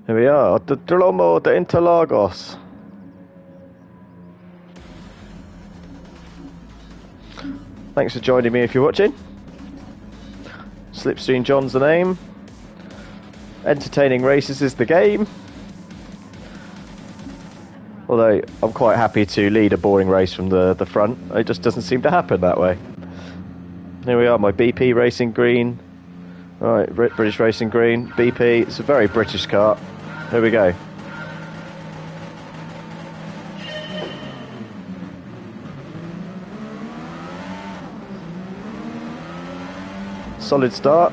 Here we are, the Duomo de Interlagos. Thanks for joining me if you're watching. Slipstream John's the name. Entertaining races is the game. Although I'm quite happy to lead a boring race from the front. It just doesn't seem to happen that way. Here we are, my BP Racing Green. Right, British Racing Green, BP. It's a very British car. Here we go. Solid start.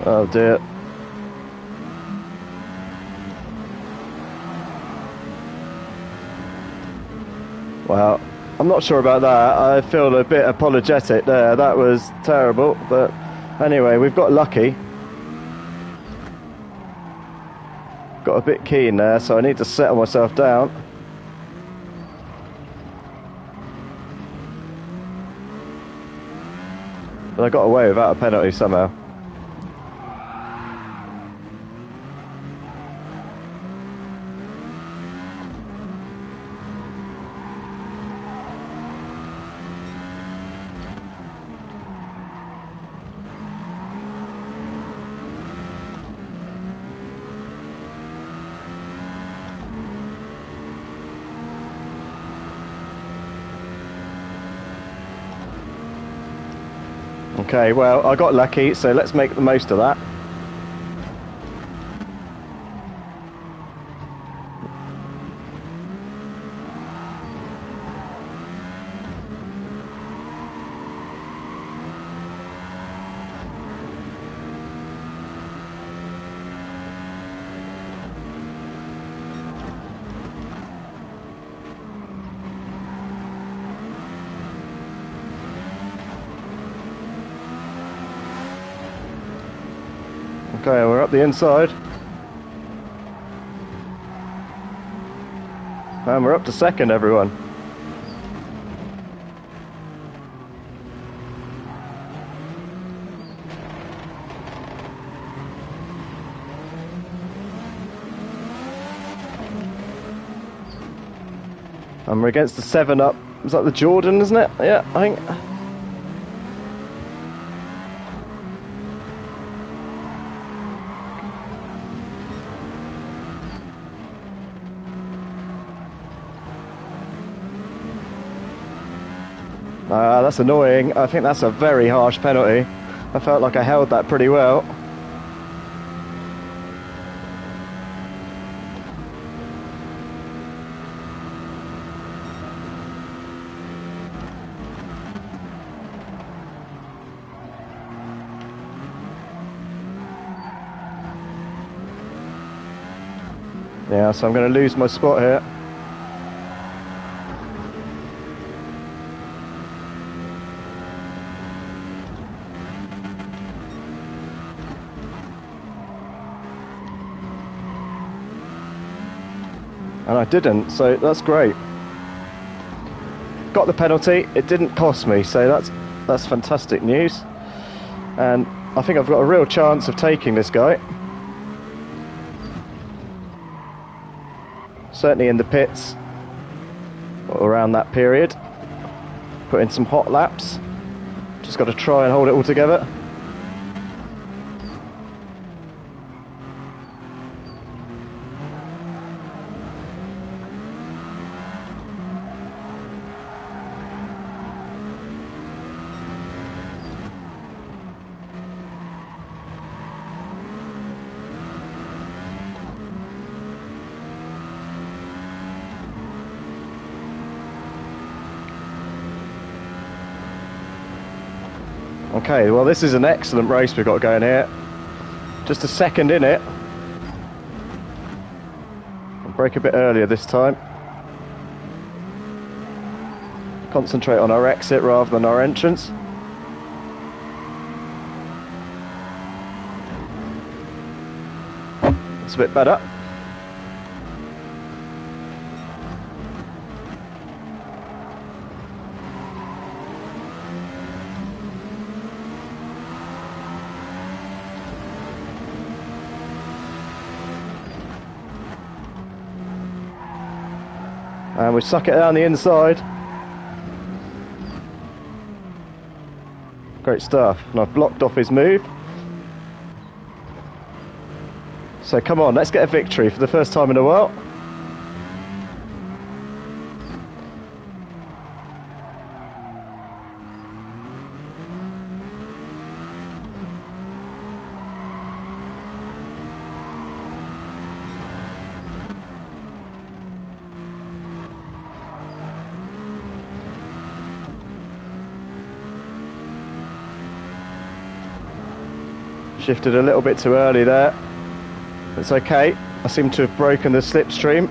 Oh dear. Well, I'm not sure about that. I feel a bit apologetic there. That was terrible. But anyway, we've got lucky. Got a bit keen there, so I need to settle myself down. But I got away without a penalty somehow. Okay, well, I got lucky, so let's make the most of that. Okay, we're up the inside. And we're up to second, everyone. And we're against the 7-up. Is that the Jordan, isn't it? Yeah, I think. That's annoying. I think that's a very harsh penalty. I felt like I held that pretty well. Yeah, so I'm going to lose my spot here. And I didn't, so that's great. Got the penalty, it didn't cost me, so that's fantastic news. And I think I've got a real chance of taking this guy. Certainly in the pits, or around that period. Put in some hot laps. Just got to try and hold it all together. Okay, well this is an excellent race we've got going here. Just a second in it. I'll brake a bit earlier this time. concentrate on our exit rather than our entrance. It's a bit better. And we suck it down the inside. Great stuff. And I've blocked off his move. So come on, let's get a victory for the first time in a while. Shifted a little bit too early there. It's okay. I seem to have broken the slipstream.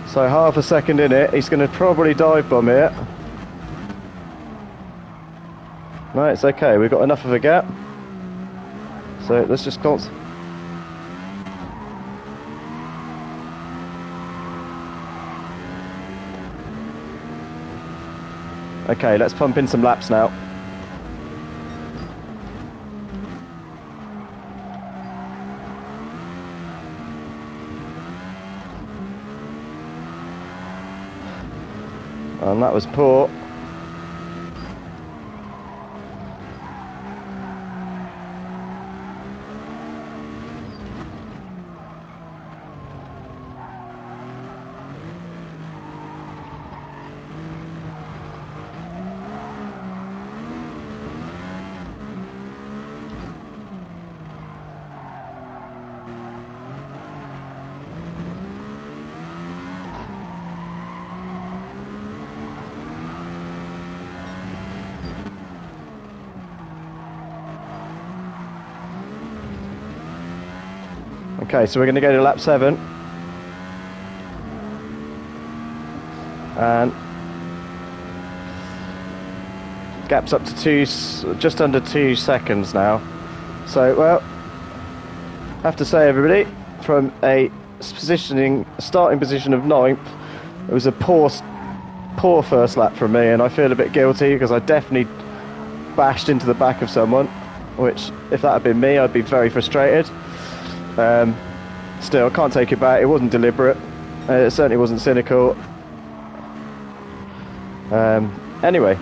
So half a second in it, he's going to probably dive bomb it. No, it's okay. We've got enough of a gap. So let's just concentrate. Okay, let's pump in some laps now. And that was poor. Okay, so we're going to go to lap 7. And gap's up to just under 2 seconds now. So, well, I have to say, everybody, from a starting position of 9th, it was a poor first lap from me, and I feel a bit guilty because I definitely bashed into the back of someone, which, if that had been me, I'd be very frustrated. Still, I can't take it back. It wasn't deliberate. It certainly wasn't cynical. Anyway,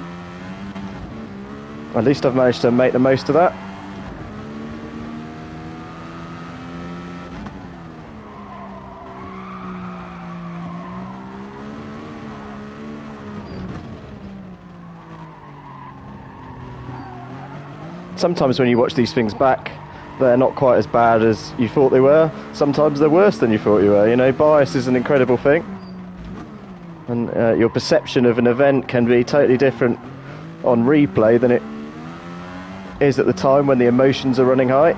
at least I've managed to make the most of that. Sometimes when you watch these things back, they're not quite as bad as you thought they were. Sometimes they're worse than you thought you were. You know, bias is an incredible thing. And your perception of an event can be totally different on replay than it is at the time when the emotions are running high.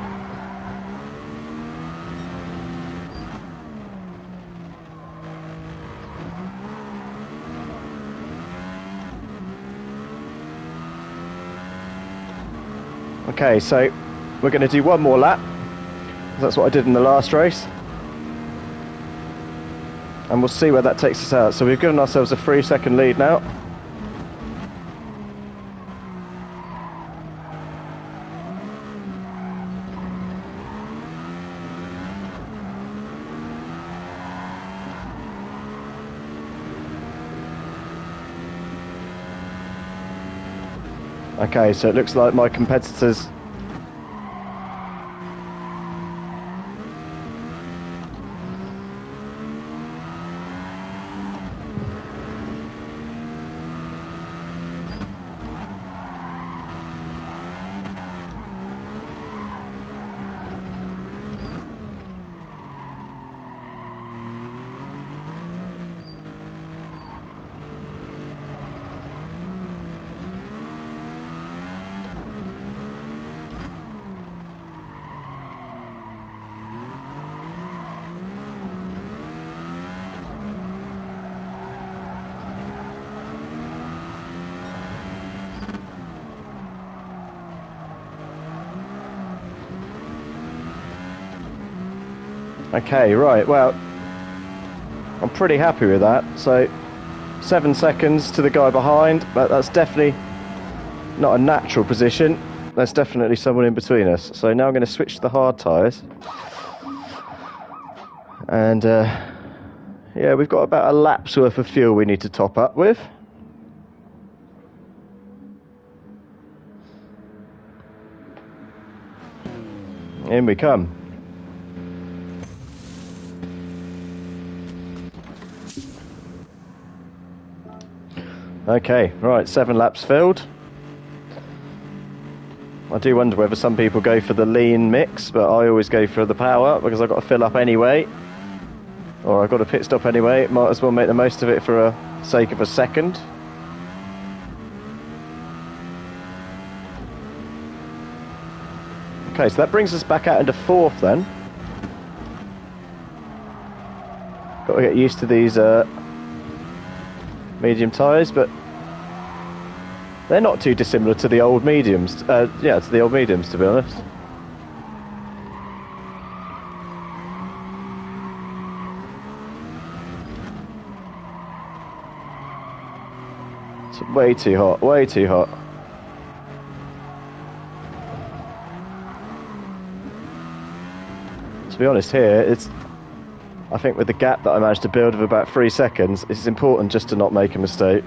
Okay, so we're going to do one more lap. That's what I did in the last race. And we'll see where that takes us out. So we've given ourselves a 3-second lead now. Okay, so it looks like my competitors Okay, right, well, I'm pretty happy with that. So 7 seconds to the guy behind, but that's definitely not a natural position. There's definitely someone in between us. So now I'm going to switch to the hard tyres. And yeah, we've got about a lap's worth of fuel we need to top up with. In we come. Okay, right, 7 laps filled. I do wonder whether some people go for the lean mix, but I always go for the power because I've got to fill up anyway. Or I've got a pit stop anyway. Might as well make the most of it for the sake of a second. Okay, so that brings us back out into 4th then. Got to get used to these medium tyres, but they're not too dissimilar to the old mediums. Yeah, to the old mediums, to be honest. It's way too hot, way too hot. To be honest here, I think with the gap that I managed to build of about 3 seconds, it's important just to not make a mistake.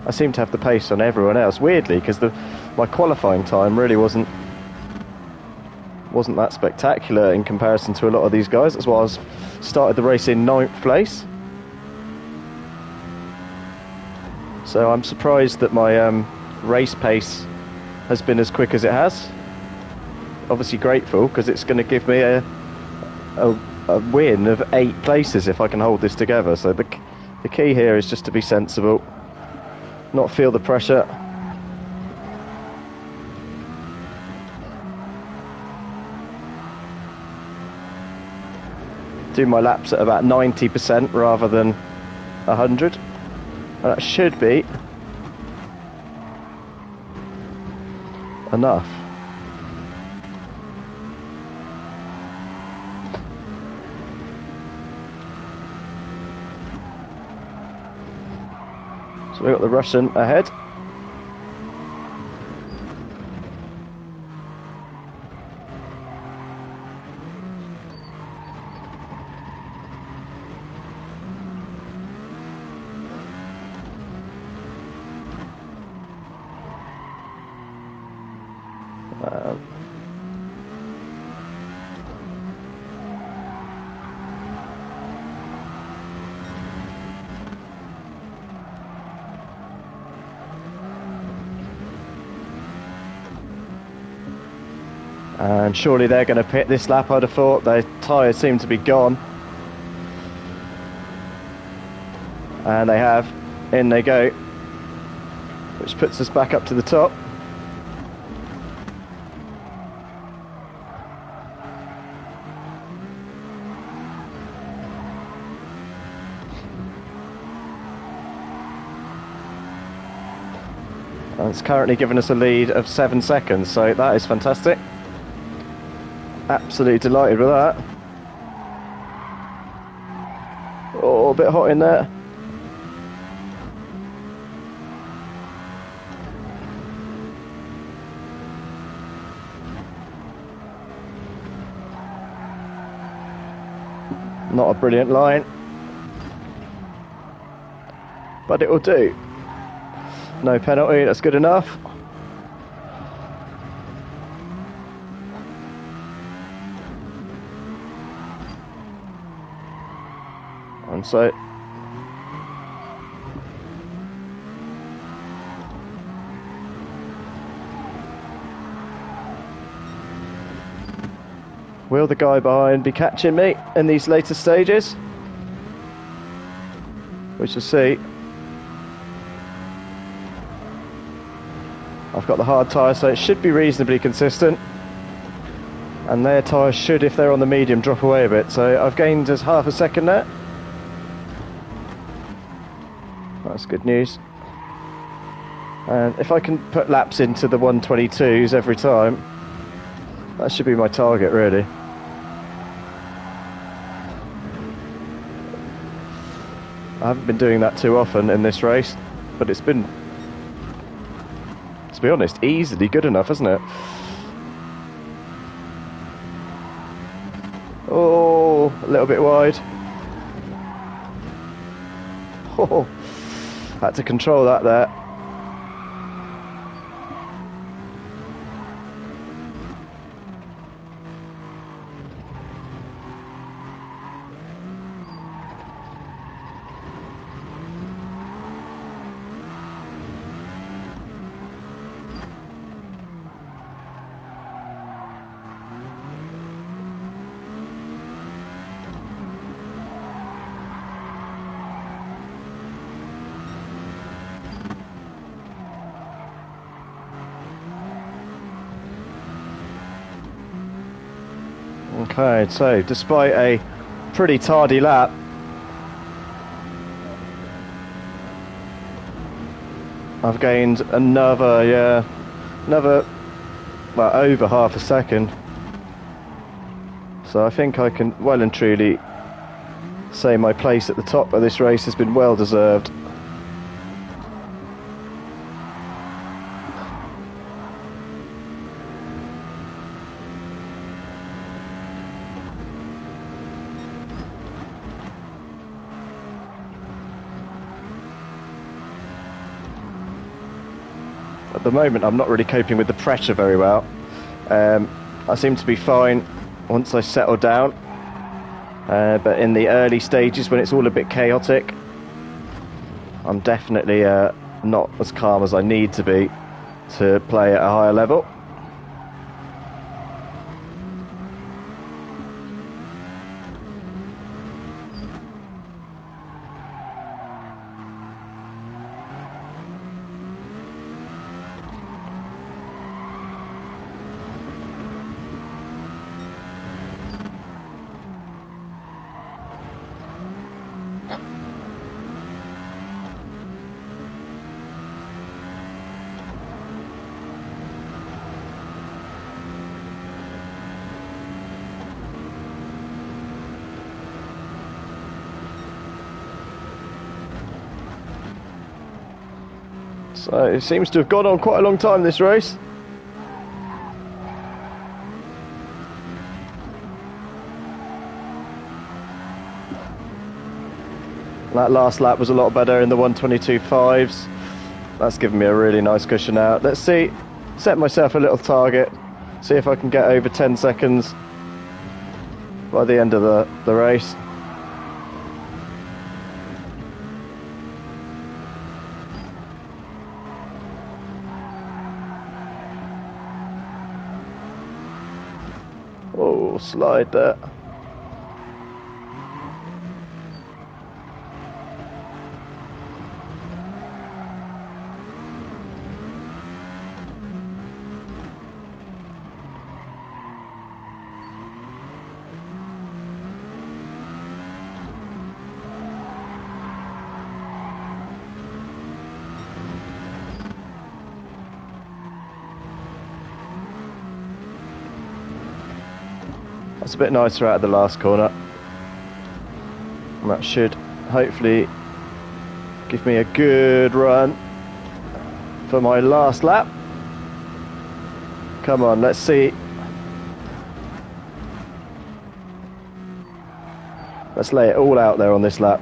I seem to have the pace on everyone else, weirdly, because my qualifying time really wasn't that spectacular in comparison to a lot of these guys. That's why I started the race in 9th place. So I'm surprised that my race pace has been as quick as it has. Obviously grateful, because it's going to give me a win of 8 places if I can hold this together. So the key here is just to be sensible, not feel the pressure. Do my laps at about 90% rather than 100. And that should be enough. So we've got the Russian ahead. And surely they're going to pit this lap, I'd have thought. Their tyres seem to be gone. And they have. In they go. Which puts us back up to the top. And it's currently given us a lead of 7 seconds, so that is fantastic. Absolutely delighted with that. Oh, a bit hot in there. Not a brilliant line, but it will do. No penalty, that's good enough. And so will the guy behind be catching me in these later stages? We shall see. I've got the hard tyre, so it should be reasonably consistent. And their tyres should, if they're on the medium, drop away a bit. So I've gained just half a second there. That's good news. And if I can put laps into the 122s every time, that should be my target, really. I haven't been doing that too often in this race, but it's been, to be honest, easily good enough, isn't it? Oh, a little bit wide. Oh, had to control that there. Okay, so despite a pretty tardy lap, I've gained another, well, over half a second. So I think I can well and truly say my place at the top of this race has been well deserved. At the moment, I'm not really coping with the pressure very well. I seem to be fine once I settle down, but in the early stages when it's all a bit chaotic, I'm definitely not as calm as I need to be to play at a higher level. So it seems to have gone on quite a long time, this race. That last lap was a lot better in the 1:22.5s. That's given me a really nice cushion out. Let's see, set myself a little target, see if I can get over 10 seconds by the end of the race. Oh, slide there. That's a bit nicer out of the last corner. And that should hopefully give me a good run for my last lap. Come on, let's see. Let's lay it all out there on this lap.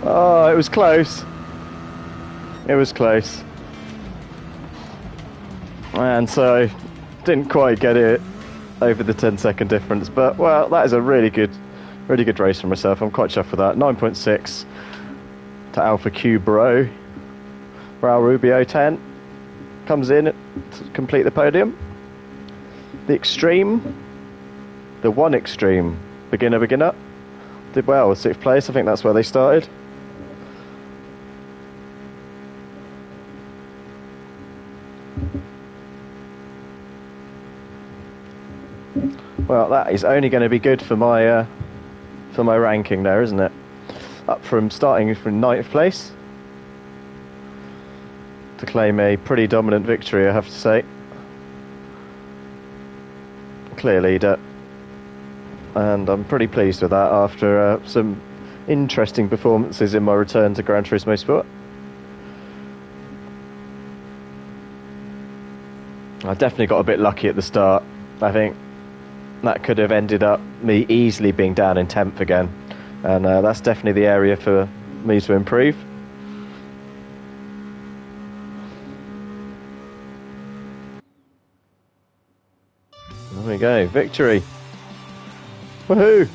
Oh, it was close. It was close. And so, didn't quite get it over the 10-second difference. But, well, that is a really good race for myself. I'm quite chuffed with that. 9.6 to Alpha Q Bro. Raul Rubio 10 comes in to complete the podium. The Extreme, the One Extreme, beginner, did well with 6th place. I think that's where they started. Well, that is only going to be good for my ranking there, isn't it? Up from starting from 9th place to claim a pretty dominant victory, I have to say. Clear leader, and I'm pretty pleased with that after some interesting performances in my return to Gran Turismo Sport. I definitely got a bit lucky at the start. I think that could have ended up me easily being down in 10th again, and that's definitely the area for me to improve. There we go, victory. Woohoo!